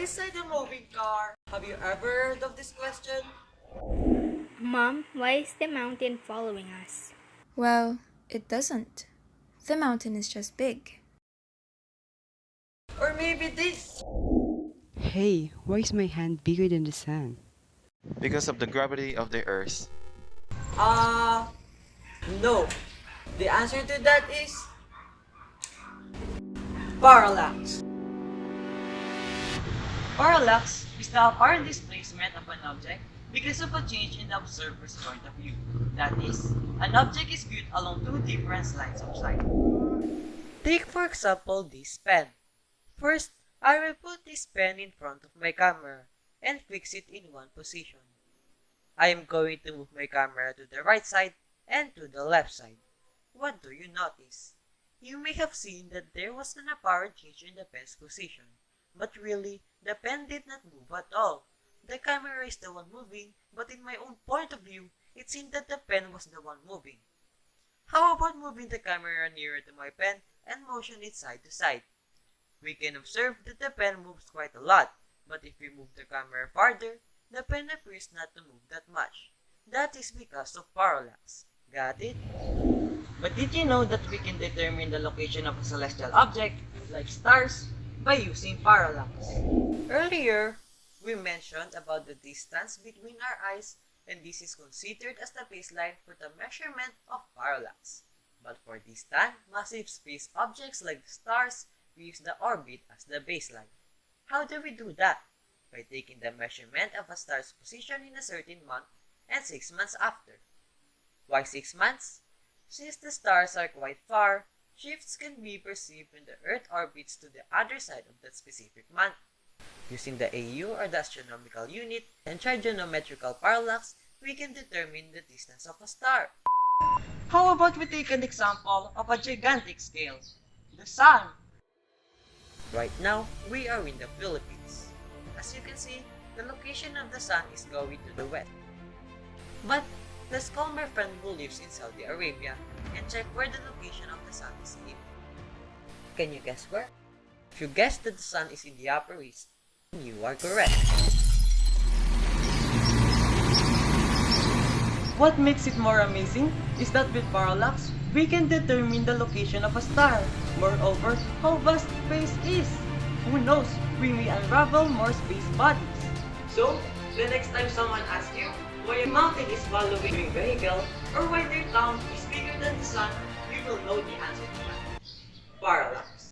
inside a moving car? Have you ever heard of this question? Mom, why is the mountain following us? Well, it doesn't. The mountain is just big. Or maybe this? Hey, why is my hand bigger than the sun? Because of the gravity of the Earth. Uh, no. The answer to that is parallax. Parallax is the apparent displacement of an object because of a change in the observer's point of view. That is, an object is viewed along two different lines of sight. Take for example this pen. First, I will put this pen in front of my camera and fix it in one position. I am going to move my camera to the right side and to the left side. What do you notice? You may have seen that there was an apparent change in the pen's position, but really, the pen did not move at all. The camera is the one moving, but in my own point of view, it seemed that the pen was the one moving. How about moving the camera nearer to my pen and motion it side to side? We can observe that the pen moves quite a lot, but if we move the camera farther, the pen appears not to move that much. That is because of parallax. Got it? But did you know that we can determine the location of a celestial object, like stars, by using parallax? Earlier, we mentioned about the distance between our eyes, and this is considered as the baseline for the measurement of parallax. But for distant, massive space objects like the stars, we use the orbit as the baseline. How do we do that? By taking the measurement of a star's position in a certain month and 6 months after. Why 6 months? Since the stars are quite far, shifts can be perceived when the Earth orbits to the other side of that specific month. Using the AU or the astronomical unit and trigonometrical parallax, we can determine the distance of a star. How about we take an example of a gigantic scale? The sun. Right now, we are in the Philippines. As you can see, the location of the sun is going to the west. But let's call my friend who lives in Saudi Arabia and check where the location of the sun is in. Can you guess where? If you guess that the sun is in the upper east, you are correct. What makes it more amazing is that with parallax, we can determine the location of a star. Moreover, how vast space is. Who knows, we may unravel more space bodies. So, the next time someone asks you why a mountain is following a vehicle or why their town is bigger than the sun, you will know the answer to that. Parallax.